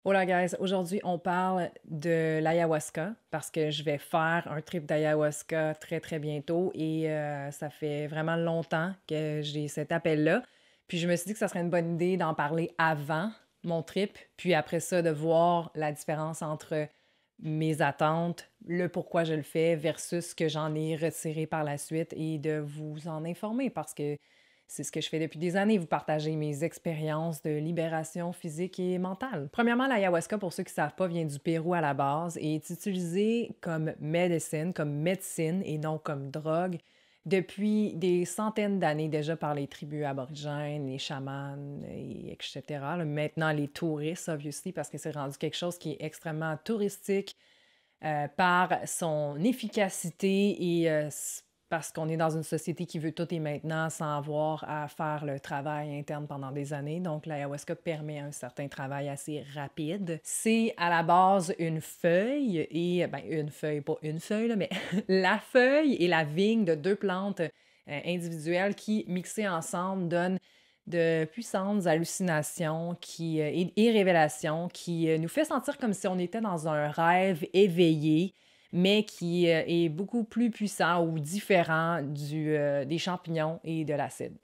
Hola guys, aujourd'hui on parle de l'ayahuasca parce que je vais faire un trip d'ayahuasca très bientôt et ça fait vraiment longtemps que j'ai cet appel-là. Puis je me suis dit que ça serait une bonne idée d'en parler avant mon trip, puis après ça de voir la différence entre mes attentes, le pourquoi je le fais versus ce que j'en ai retiré par la suite et de vous en informer parce que c'est ce que je fais depuis des années, vous partager mes expériences de libération physique et mentale. Premièrement, l'ayahuasca, pour ceux qui ne savent pas, vient du Pérou à la base et est utilisé comme médecine et non comme drogue depuis des centaines d'années déjà par les tribus aborigènes, les chamans, etc. Là, maintenant, les touristes, obviously, parce que c'est rendu quelque chose qui est extrêmement touristique par son efficacité et parce qu'on est dans une société qui veut tout et maintenant sans avoir à faire le travail interne pendant des années. Donc, l'ayahuasca permet un certain travail assez rapide. C'est à la base une feuille et, ben, une feuille, pas une feuille, là, mais la feuille et la vigne de deux plantes individuelles qui, mixées ensemble, donnent de puissantes hallucinations et révélations qui nous fait sentir comme si on était dans un rêve éveillé, mais qui est beaucoup plus puissant ou différent des champignons et de l'acide.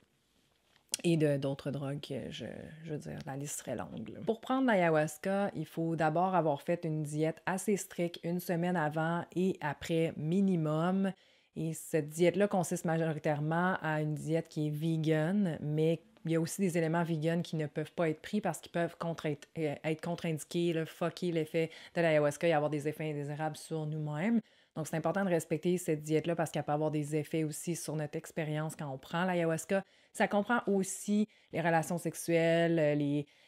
Et d'autres drogues, je veux dire, la liste serait longue. Là. Pour prendre l'ayahuasca, il faut d'abord avoir fait une diète assez stricte une semaine avant et après minimum. Et cette diète-là consiste majoritairement à une diète qui est vegan, mais il y a aussi des éléments vegan qui ne peuvent pas être pris parce qu'ils peuvent être contre-indiqués, là, fucker l'effet de l'ayahuasca et avoir des effets indésirables sur nous-mêmes. Donc, c'est important de respecter cette diète-là parce qu'elle peut avoir des effets aussi sur notre expérience quand on prend l'ayahuasca. Ça comprend aussi les relations sexuelles,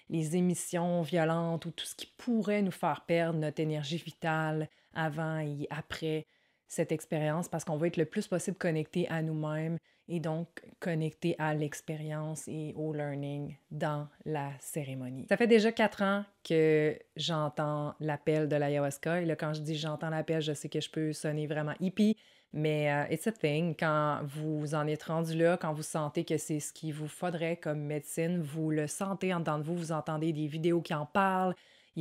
les émissions violentes ou tout ce qui pourrait nous faire perdre notre énergie vitale avant et après cette expérience parce qu'on va être le plus possible connecté à nous-mêmes et donc connecté à l'expérience et au learning dans la cérémonie. Ça fait déjà 4 ans que j'entends l'appel de l'ayahuasca et là, quand je dis j'entends l'appel, je sais que je peux sonner vraiment hippie, mais it's a thing. Quand vous en êtes rendu là, quand vous sentez que c'est ce qu'il vous faudrait comme médecine, vous le sentez en dedans de vous, vous entendez des vidéos qui en parlent.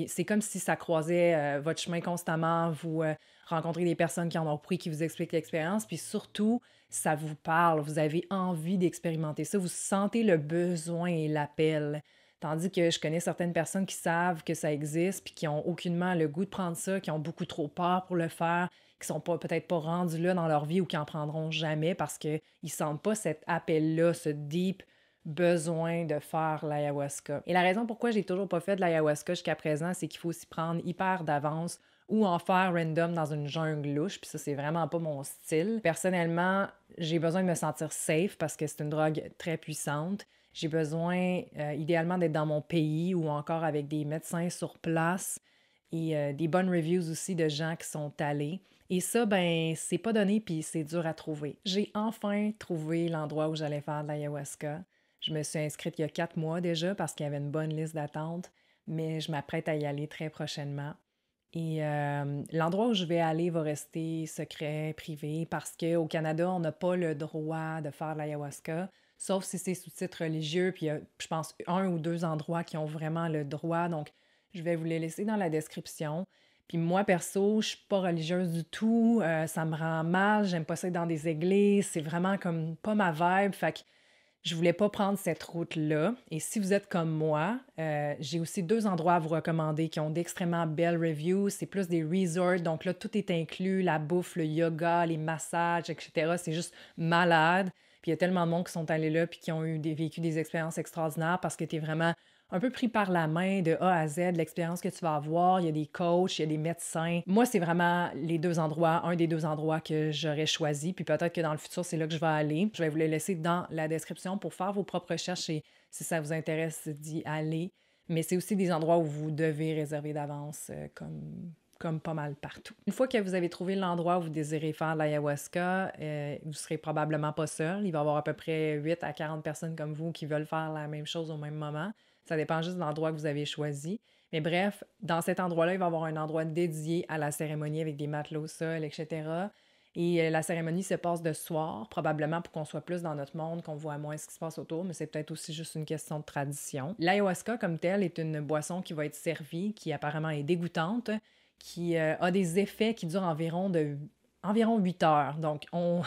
C'est comme si ça croisait votre chemin constamment, vous rencontrez des personnes qui en ont pris, qui vous expliquent l'expérience, puis surtout, ça vous parle, vous avez envie d'expérimenter ça, vous sentez le besoin et l'appel. Tandis que je connais certaines personnes qui savent que ça existe, puis qui n'ont aucunement le goût de prendre ça, qui ont beaucoup trop peur pour le faire, qui sont peut-être pas rendus là dans leur vie ou qui en prendront jamais parce qu'ils ne sentent pas cet appel-là, ce deep besoin de faire l'ayahuasca. Et la raison pourquoi j'ai toujours pas fait de l'ayahuasca jusqu'à présent, c'est qu'il faut s'y prendre hyper d'avance ou en faire random dans une jungle louche, puis ça, c'est vraiment pas mon style. Personnellement, j'ai besoin de me sentir safe parce que c'est une drogue très puissante. J'ai besoin, idéalement, d'être dans mon pays ou encore avec des médecins sur place et des bonnes reviews aussi de gens qui sont allés. Et ça, ben, c'est pas donné puis c'est dur à trouver. J'ai enfin trouvé l'endroit où j'allais faire de l'ayahuasca. Je me suis inscrite il y a 4 mois déjà parce qu'il y avait une bonne liste d'attente, mais je m'apprête à y aller très prochainement. Et l'endroit où je vais aller va rester secret, privé, parce qu'au Canada, on n'a pas le droit de faire de l'ayahuasca, sauf si c'est sous titre religieux, puis il y a, je pense, un ou deux endroits qui ont vraiment le droit. Donc, je vais vous les laisser dans la description. Puis moi, perso, je suis pas religieuse du tout, ça me rend mal, j'aime pas ça être dans des églises, c'est vraiment comme pas ma vibe, fait que je voulais pas prendre cette route-là. Et si vous êtes comme moi, j'ai aussi deux endroits à vous recommander qui ont d'extrêmement belles reviews. C'est plus des resorts, donc là, tout est inclus, la bouffe, le yoga, les massages, etc. C'est juste malade. Puis il y a tellement de monde qui sont allés là puis qui ont vécu des expériences extraordinaires parce que tu es vraiment un peu pris par la main de A à Z, l'expérience que tu vas avoir. Il y a des coachs, il y a des médecins. Moi, c'est vraiment les deux endroits, un des deux endroits que j'aurais choisi. Puis peut-être que dans le futur, c'est là que je vais aller. Je vais vous les laisser dans la description pour faire vos propres recherches et si ça vous intéresse d'y aller. Mais c'est aussi des endroits où vous devez réserver d'avance, comme pas mal partout. Une fois que vous avez trouvé l'endroit où vous désirez faire l'ayahuasca, vous ne serez probablement pas seul. Il va y avoir à peu près 8 à 40 personnes comme vous qui veulent faire la même chose au même moment. Ça dépend juste de l'endroit que vous avez choisi. Mais bref, dans cet endroit-là, il va y avoir un endroit dédié à la cérémonie avec des matelas au sol, etc. Et la cérémonie se passe de soir, probablement pour qu'on soit plus dans notre monde, qu'on voit moins ce qui se passe autour, mais c'est peut-être aussi juste une question de tradition. L'ayahuasca, comme telle, est une boisson qui va être servie, qui apparemment est dégoûtante, qui a des effets qui durent environ 8 heures. Donc, on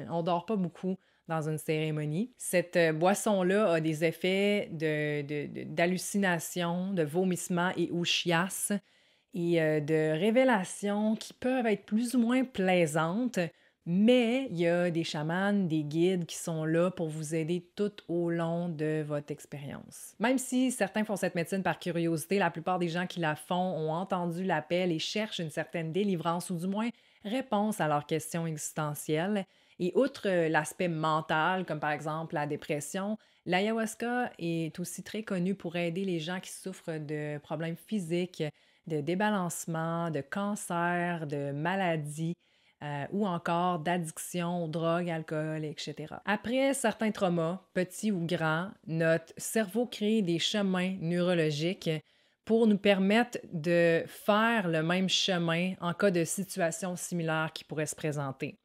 on dort pas beaucoup dans une cérémonie. Cette boisson-là a des effets d'hallucination, de vomissement et ou chiasse et de révélations qui peuvent être plus ou moins plaisantes, mais il y a des chamans, des guides qui sont là pour vous aider tout au long de votre expérience. Même si certains font cette médecine par curiosité, la plupart des gens qui la font ont entendu l'appel et cherchent une certaine délivrance ou du moins réponse à leurs questions existentielles. Et outre l'aspect mental, comme par exemple la dépression, l'ayahuasca est aussi très connu pour aider les gens qui souffrent de problèmes physiques, de débalancement, de cancer, de maladies ou encore d'addiction aux drogues, alcool, etc. Après certains traumas, petits ou grands, notre cerveau crée des chemins neurologiques pour nous permettre de faire le même chemin en cas de situation similaire qui pourrait se présenter.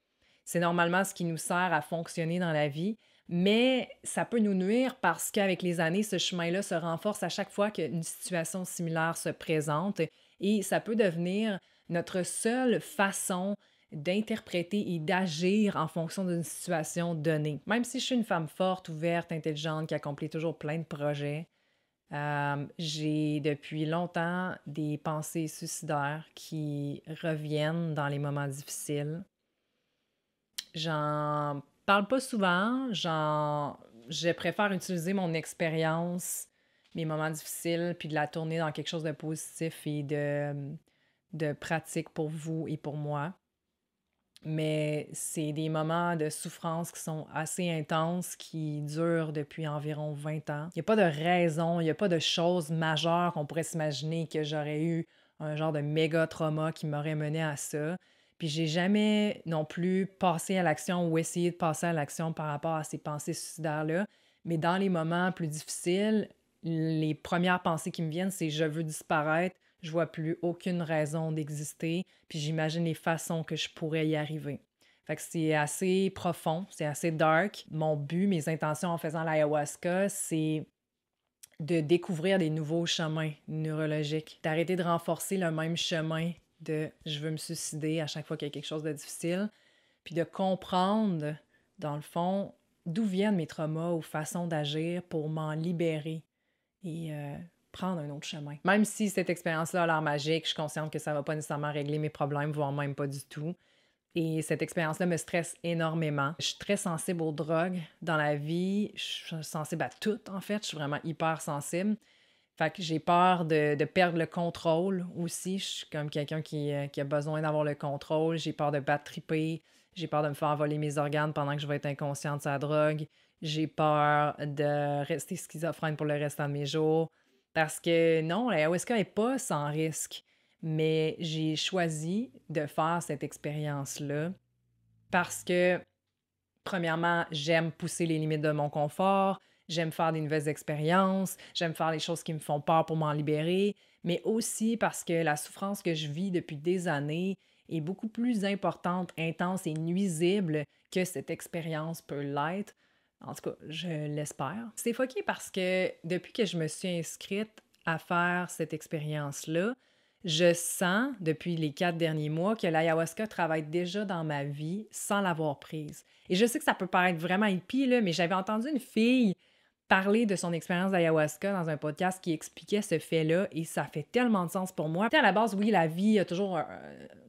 C'est normalement ce qui nous sert à fonctionner dans la vie, mais ça peut nous nuire parce qu'avec les années, ce chemin-là se renforce à chaque fois qu'une situation similaire se présente et ça peut devenir notre seule façon d'interpréter et d'agir en fonction d'une situation donnée. Même si je suis une femme forte, ouverte, intelligente, qui accomplit toujours plein de projets, j'ai depuis longtemps des pensées suicidaires qui reviennent dans les moments difficiles. J'en parle pas souvent, je préfère utiliser mon expérience, mes moments difficiles, puis de la tourner dans quelque chose de positif et de pratique pour vous et pour moi. Mais c'est des moments de souffrance qui sont assez intenses, qui durent depuis environ 20 ans. Il n'y a pas de raison, il n'y a pas de choses majeures qu'on pourrait s'imaginer que j'aurais eu un genre de méga trauma qui m'aurait mené à ça. Puis j'ai jamais non plus passé à l'action ou essayé de passer à l'action par rapport à ces pensées suicidaires-là. Mais dans les moments plus difficiles, les premières pensées qui me viennent, c'est je veux disparaître, je vois plus aucune raison d'exister, puis j'imagine les façons que je pourrais y arriver. Fait que c'est assez profond, c'est assez dark. Mon but, mes intentions en faisant l'ayahuasca, c'est de découvrir des nouveaux chemins neurologiques, d'arrêter de renforcer le même chemin de « je veux me suicider » à chaque fois qu'il y a quelque chose de difficile, puis de comprendre, dans le fond, d'où viennent mes traumas ou façons d'agir pour m'en libérer et prendre un autre chemin. Même si cette expérience-là a l'air magique, je suis consciente que ça ne va pas nécessairement régler mes problèmes, voire même pas du tout. Et cette expérience-là me stresse énormément. Je suis très sensible aux drogues dans la vie. Je suis sensible à tout, en fait. Je suis vraiment hyper sensible. Fait que j'ai peur de perdre le contrôle aussi. Je suis comme quelqu'un qui a besoin d'avoir le contrôle. J'ai peur de battre triper. J'ai peur de me faire voler mes organes pendant que je vais être inconsciente de sa drogue. J'ai peur de rester schizophrène pour le restant de mes jours. Parce que non, l'ayahuasca n'est pas sans risque. Mais j'ai choisi de faire cette expérience-là parce que, premièrement, j'aime pousser les limites de mon confort, j'aime faire des nouvelles expériences, j'aime faire les choses qui me font peur pour m'en libérer, mais aussi parce que la souffrance que je vis depuis des années est beaucoup plus importante, intense et nuisible que cette expérience peut l'être. En tout cas, je l'espère. C'est fucké parce que depuis que je me suis inscrite à faire cette expérience-là, je sens, depuis les 4 derniers mois, que l'ayahuasca travaille déjà dans ma vie sans l'avoir prise. Et je sais que ça peut paraître vraiment hippie, là, mais j'avais entendu une fille parler de son expérience d'ayahuasca dans un podcast qui expliquait ce fait-là et ça fait tellement de sens pour moi. Puis à la base, oui, la vie a toujours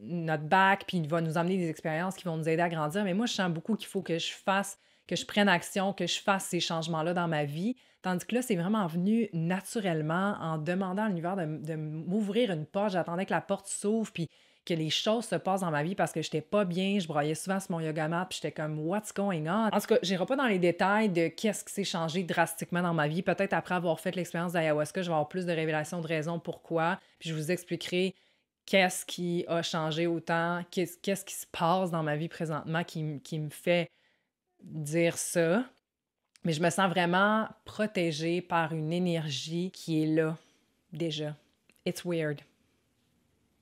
notre bac, puis il va nous amener des expériences qui vont nous aider à grandir, mais moi, je sens beaucoup qu'il faut que je prenne action, que je fasse ces changements-là dans ma vie. Tandis que là, c'est vraiment venu naturellement en demandant à l'univers de m'ouvrir une porte. J'attendais que la porte s'ouvre puis que les choses se passent dans ma vie parce que j'étais pas bien. Je broyais souvent sur mon yoga mat puis j'étais comme « What's going on? » En tout cas, j'irai pas dans les détails de qu'est-ce qui s'est changé drastiquement dans ma vie. Peut-être après avoir fait l'expérience d'ayahuasca, je vais avoir plus de révélations de raisons pourquoi. Puis je vous expliquerai qu'est-ce qui a changé autant, qu'est-ce qui se passe dans ma vie présentement qui me fait dire ça. Mais je me sens vraiment protégée par une énergie qui est là, déjà. It's weird.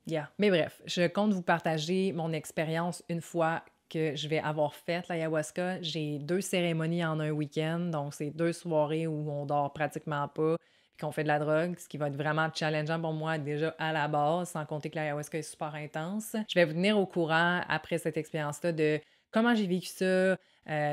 Yeah. Mais bref, je compte vous partager mon expérience une fois que je vais avoir fait l'ayahuasca. J'ai 2 cérémonies en un week-end, donc c'est 2 soirées où on dort pratiquement pas, puis qu'on fait de la drogue, ce qui va être vraiment challengeant pour moi déjà à la base, sans compter que l'ayahuasca est super intense. Je vais vous tenir au courant après cette expérience-là de comment j'ai vécu ça,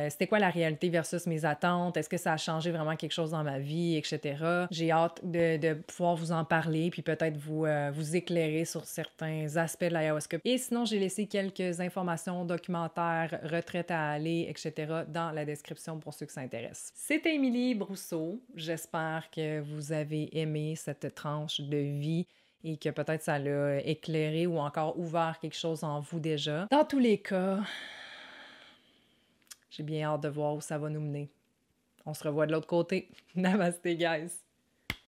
c'était quoi la réalité versus mes attentes, est-ce que ça a changé vraiment quelque chose dans ma vie, etc. J'ai hâte de pouvoir vous en parler, puis peut-être vous éclairer sur certains aspects de l'ayahuasca. Et sinon, j'ai laissé quelques informations, documentaires, retraite à aller, etc. dans la description pour ceux qui s'intéressent. C'était Émilie Brousseau. J'espère que vous avez aimé cette tranche de vie et que peut-être ça l'a éclairé ou encore ouvert quelque chose en vous déjà. Dans tous les cas, j'ai bien hâte de voir où ça va nous mener. On se revoit de l'autre côté. Namaste, guys!